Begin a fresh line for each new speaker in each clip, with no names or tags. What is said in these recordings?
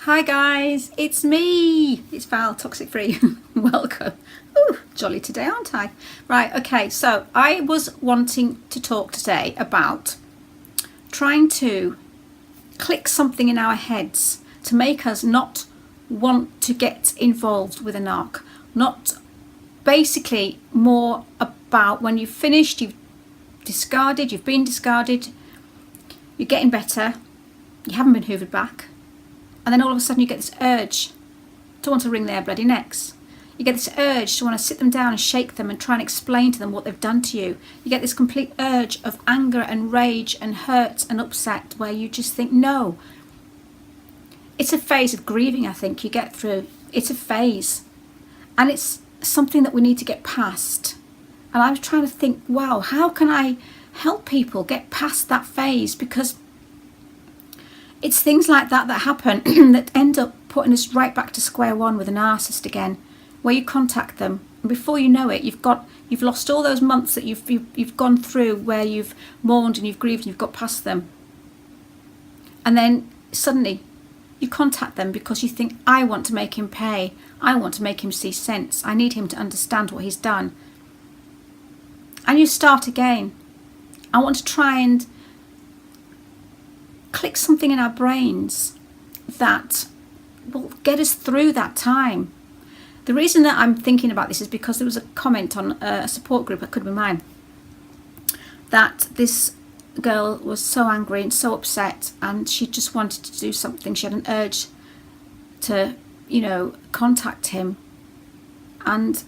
Hi guys, it's me. It's Val, Toxic Free. Welcome. Ooh, jolly today, aren't I? Right, okay, so I was wanting to talk today about trying to click something in our heads to make us not want to get involved with a narc. Not basically more about when you've finished, you've discarded, you've been discarded, you're getting better, you haven't been hoovered back. And then all of a sudden you get this urge to want to wring their bloody necks. You get this urge to want to sit them down and shake them and try and explain to them what they've done to you. You get this complete urge of anger and rage and hurt and upset where you just think, no. It's a phase of grieving, I think, you get through. It's a phase. And it's something that we need to get past. And I was trying to think, wow, how can I help people get past that phase? Because it's things like that happen that end up putting us right back to square one with a narcissist again, where you contact them and before you know it, you've lost all those months that you've gone through where you've mourned and you've grieved and you've got past them, and then suddenly you contact them because you think, I want to make him pay, I want to make him see sense, I need him to understand what he's done, and you start again. I want to try and click something in our brains that will get us through that time. The reason that I'm thinking about this is because there was a comment on a support group, that could be mine, that this girl was so angry and so upset and she just wanted to do something. She had an urge to, contact him, and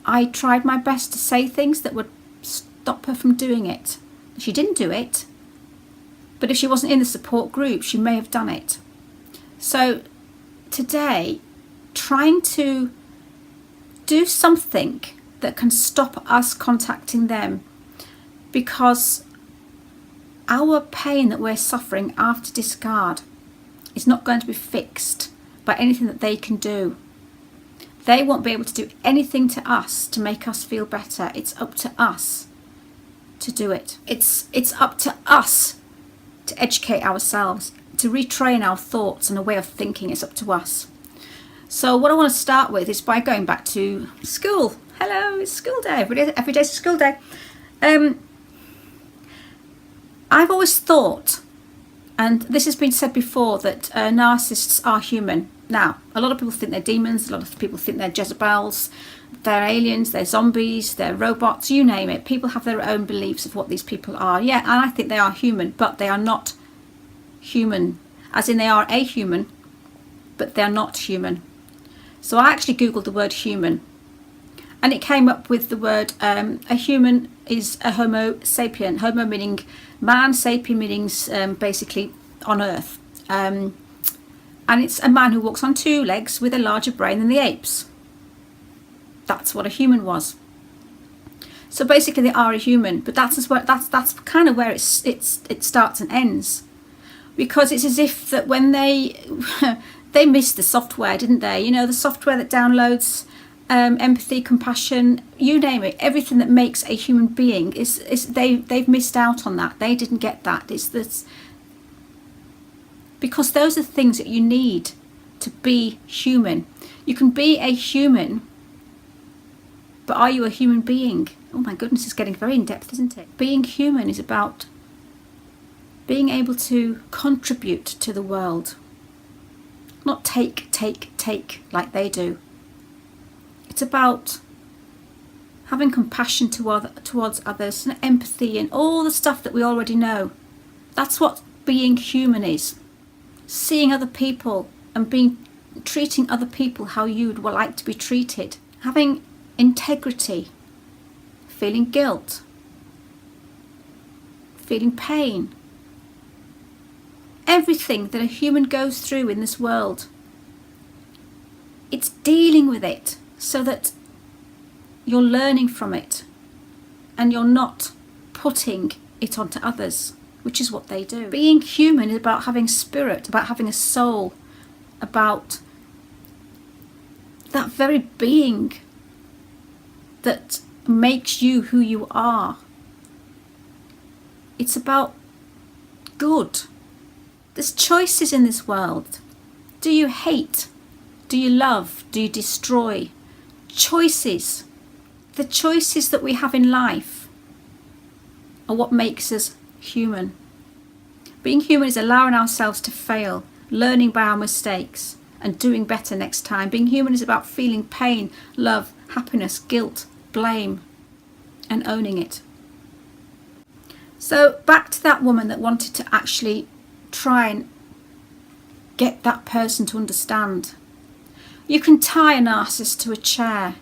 I tried my best to say things that would stop her from doing it. She didn't do it, but if she wasn't in the support group, she may have done it. So today, trying to do something that can stop us contacting them, because our pain that we're suffering after discard is not going to be fixed by anything that they can do. They won't be able to do anything to us to make us feel better. It's up to us to do it. It's up to us to educate ourselves, to retrain our thoughts and a way of thinking. It's up to us. So what I want to start with is by going back to school. Hello, it's school day. Every day's a school day. I've always thought, and this has been said before, that narcissists are human. Now, a lot of people think they're demons, a lot of people think they're Jezebels, they're aliens, they're zombies, they're robots, you name it. People have their own beliefs of what these people are. Yeah, and I think they are human, but they are not human. As in, they are a human, but they're not human. So I actually Googled the word human, and it came up with the word, a human is a homo sapien. Homo meaning man, sapien meaning basically on earth. And it's a man who walks on two legs with a larger brain than the apes. That's what a human was. So basically they are a human, but that's kind of where it starts and ends. Because it's as if that when they they missed the software, didn't they? The software that downloads empathy, compassion, you name it, everything that makes a human being they've missed out on that. They didn't get that. It's this, because those are things that you need to be human. You can be a human, but are you a human being? Oh my goodness, it's getting very in-depth, isn't it? Being human is about being able to contribute to the world. Not take like they do. It's about having compassion towards others and empathy and all the stuff that we already know. That's what being human is. Seeing other people and treating other people how you would like to be treated. Having integrity, feeling guilt, feeling pain. Everything that a human goes through in this world, it's dealing with it so that you're learning from it and you're not putting it onto others, which is what they do. Being human is about having spirit, about having a soul, about that very being that makes you who you are. It's about good. There's choices in this world. Do you hate? Do you love? Do you destroy? Choices. The choices that we have in life are what makes us human. Being human is allowing ourselves to fail, learning by our mistakes, and doing better next time. Being human is about feeling pain, love, happiness, guilt, blame, and owning it. So back to that woman that wanted to actually try and get that person to understand. You can tie a narcissist to a chair.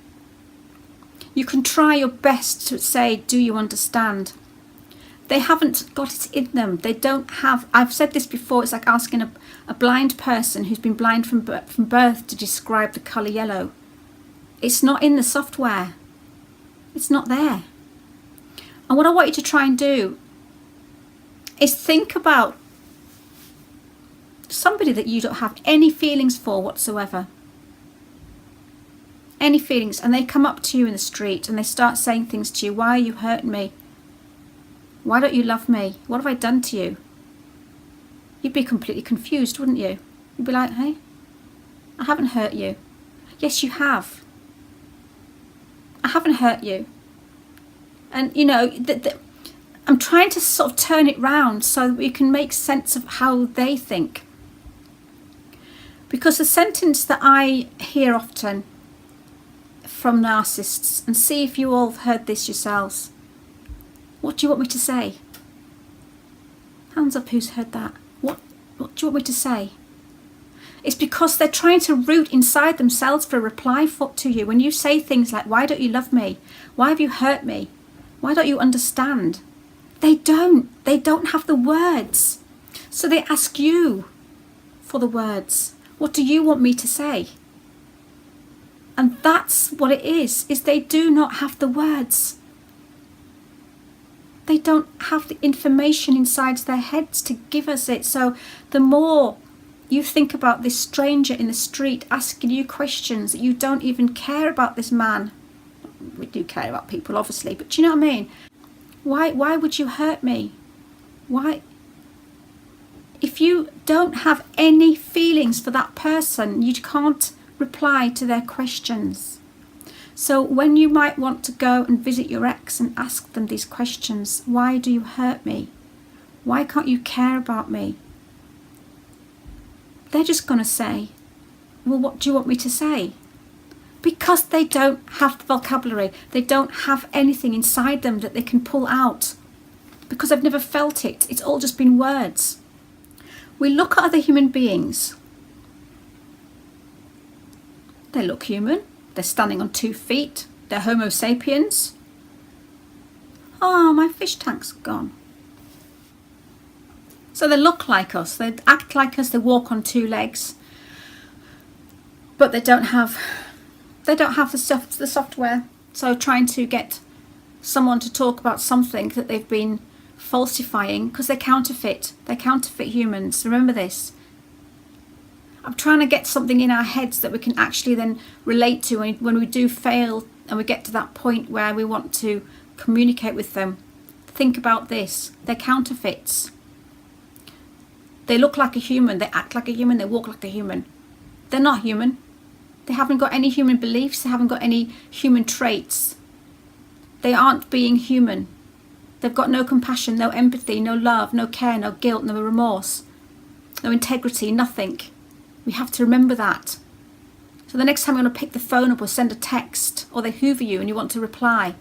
You can try your best to say, do you understand? They haven't got it in them. They don't have, I've said this before, it's like asking a blind person who's been blind from birth to describe the colour yellow. It's not in the software. It's not there. And what I want you to try and do is think about somebody that you don't have any feelings for whatsoever. Any feelings, and they come up to you in the street and they start saying things to you. Why are you hurting me? Why don't you love me? What have I done to you? You'd be completely confused, wouldn't you? You'd be like, hey, I haven't hurt you. Yes, you have. I haven't hurt you. And, you know, I'm trying to sort of turn it round so that we can make sense of how they think. Because the sentence that I hear often from narcissists, and see if you all have heard this yourselves. What do you want me to say? Hands up who's heard that. What do you want me to say? It's because they're trying to root inside themselves for a reply to you. When you say things like, why don't you love me? Why have you hurt me? Why don't you understand? They don't have the words. So they ask you for the words. What do you want me to say? And that's what it is they do not have the words. They don't have the information inside their heads to give us it. So the more you think about this stranger in the street asking you questions that you don't even care about this man. We do care about people, obviously, but do you know what I mean? Why would you hurt me? Why? If you don't have any feelings for that person, you can't reply to their questions. So when you might want to go and visit your ex and ask them these questions, why do you hurt me? Why can't you care about me? They're just going to say, well, what do you want me to say? Because they don't have the vocabulary. They don't have anything inside them that they can pull out. Because I've never felt it. It's all just been words. We look at other human beings. They look human. They're standing on 2 feet. They're Homo sapiens. Oh, my fish tank's gone. So they look like us. They act like us. They walk on 2 legs. But they don't have the software. So trying to get someone to talk about something that they've been falsifying, because they're counterfeit. They're counterfeit humans. Remember this. I'm trying to get something in our heads that we can actually then relate to when we do fail and we get to that point where we want to communicate with them. Think about this. They're counterfeits. They look like a human. They act like a human. They walk like a human. They're not human. They haven't got any human beliefs. They haven't got any human traits. They aren't being human. They've got no compassion, no empathy, no love, no care, no guilt, no remorse, no integrity, nothing. We have to remember that. So the next time you're going to pick the phone up or send a text, or they hoover you and you want to reply,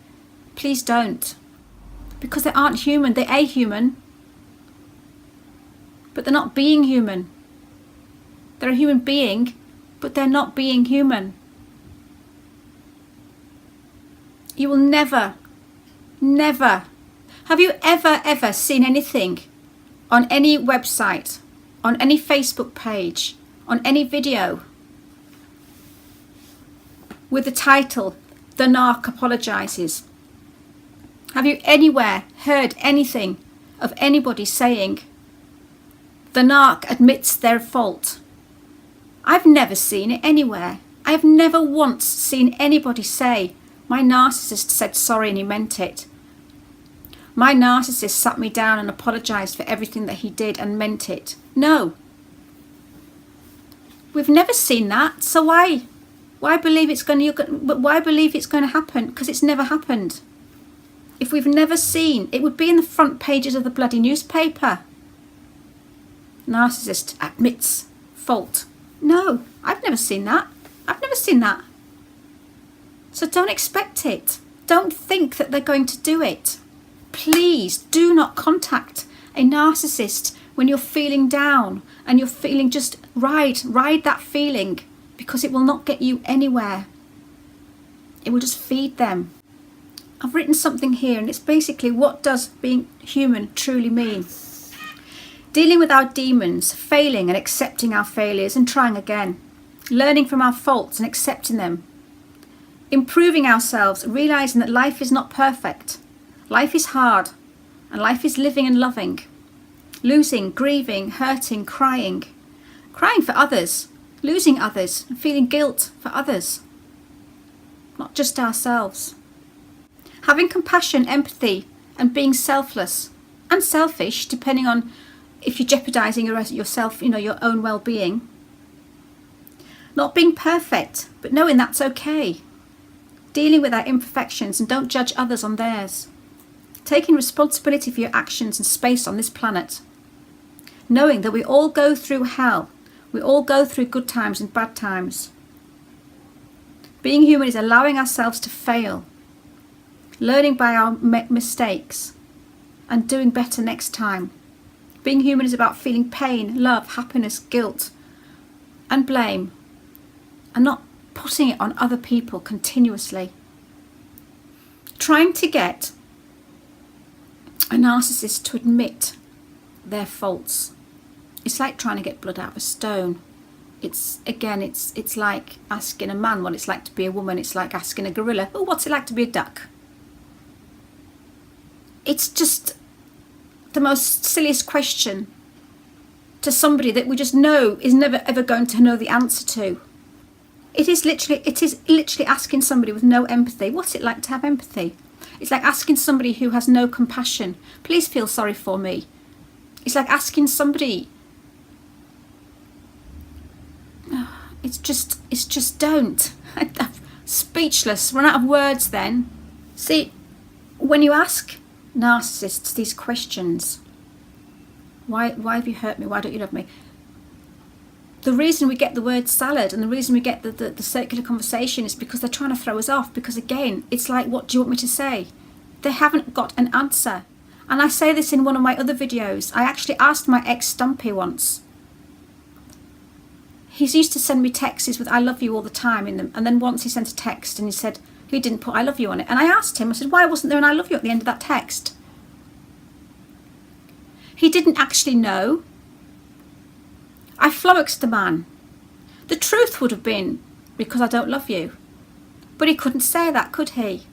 please don't. Because they aren't human. They are human, but they're not being human. They're a human being, but they're not being human. You will never, never. Have you ever seen anything on any website, on any Facebook page, on any video with the title, "The Narc Apologises"? Have you anywhere heard anything of anybody saying, "The narc admits their fault"? I've never seen it anywhere. I've never once seen anybody say, "My narcissist said sorry and he meant it. My narcissist sat me down and apologised for everything that he did and meant it." No. We've never seen that, so why? Why believe it's going to? But why believe it's going to happen? Because it's never happened. If we've never seen, it would be in the front pages of the bloody newspaper. Narcissist admits fault. No, I've never seen that. I've never seen that. So don't expect it. Don't think that they're going to do it. Please do not contact a narcissist when you're feeling down and you're feeling just ride that feeling, because it will not get you anywhere. It will just feed them. I've written something here, and it's basically, what does being human truly mean? Dealing with our demons, failing and accepting our failures and trying again. Learning from our faults and accepting them. Improving ourselves, realising that life is not perfect. Life is hard, and life is living and loving. Losing, grieving, hurting, crying. Crying for others, losing others, and feeling guilt for others. Not just ourselves. Having compassion, empathy, and being selfless and selfish, depending on if you're jeopardising yourself, your own well-being. Not being perfect, but knowing that's okay. Dealing with our imperfections and don't judge others on theirs. Taking responsibility for your actions and space on this planet. Knowing that we all go through hell. We all go through good times and bad times. Being human is allowing ourselves to fail. Learning by our mistakes and doing better next time. Being human is about feeling pain, love, happiness, guilt and blame, and not putting it on other people continuously. Trying to get a narcissist to admit their faults. It's like trying to get blood out of a stone. It's like asking a man what it's like to be a woman. It's like asking a gorilla, oh, what's it like to be a duck? It's just the most silliest question to somebody that we just know is never ever going to know the answer to. It is literally asking somebody with no empathy, what's it like to have empathy? It's like asking somebody who has no compassion, please feel sorry for me. It's like asking somebody, it's just don't. I'm speechless, run out of words then. See, when you ask narcissists these questions, why have you hurt me, why don't you love me, the reason we get the word salad and the reason we get the circular conversation is because they're trying to throw us off. Because again, it's like, what do you want me to say? They haven't got an answer. And I say this in one of my other videos. I actually asked my ex Stumpy once. He used to send me texts with I love you all the time in them, and then once he sent a text and he said he didn't put I love you on it, and I asked him, I said, why wasn't there an I love you at the end of that text? He didn't actually know. I flummoxed the man. The truth would have been because I don't love you, but he couldn't say that, could he?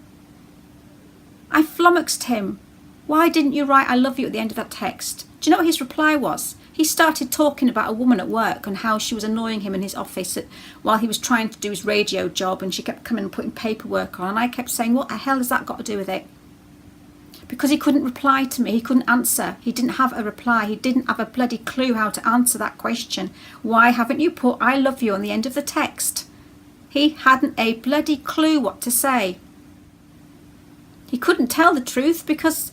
I flummoxed him. Why didn't you write I love you at the end of that text? Do you know what his reply was? He started talking about a woman at work and how she was annoying him in his office while he was trying to do his radio job, and she kept coming and putting paperwork on, and I kept saying, what the hell has that got to do with it? Because he couldn't reply to me, he couldn't answer, he didn't have a reply, he didn't have a bloody clue how to answer that question. Why haven't you put I love you on the end of the text? He hadn't a bloody clue what to say. He couldn't tell the truth because,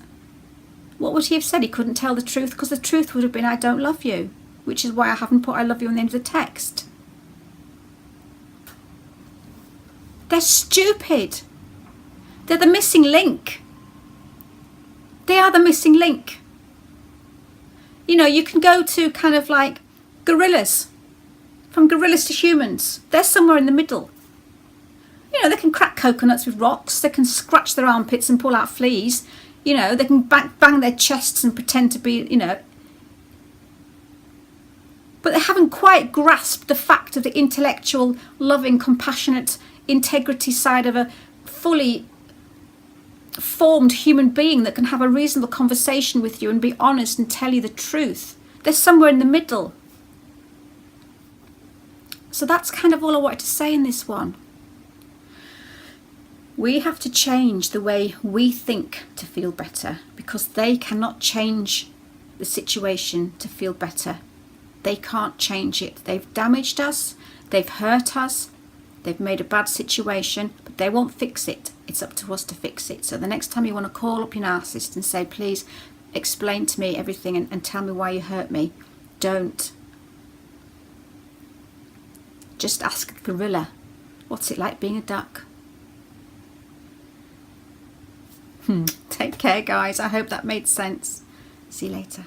what would he have said? He couldn't tell the truth because the truth would have been I don't love you, which is why I haven't put I love you on the end of the text. They're stupid. They're the missing link. They are the missing link. You know, you can go to kind of like gorillas. From gorillas to humans. They're somewhere in the middle. You know, they can crack coconuts with rocks. They can scratch their armpits and pull out fleas. You know, they can bang their chests and pretend to be, you know. But they haven't quite grasped the fact of the intellectual, loving, compassionate, integrity side of a fully formed human being that can have a reasonable conversation with you and be honest and tell you the truth. They're somewhere in the middle. So that's kind of all I wanted to say in this one. We have to change the way we think to feel better, because they cannot change the situation to feel better. they can't change it. They've damaged us, they've hurt us, they've made a bad situation, but they won't fix it. It's up to us to fix it. So the next time you want to call up your narcissist and say, please explain to me everything and tell me why you hurt me, don't. Just ask the gorilla, what's it like being a duck? Take care, guys. I hope that made sense. See you later.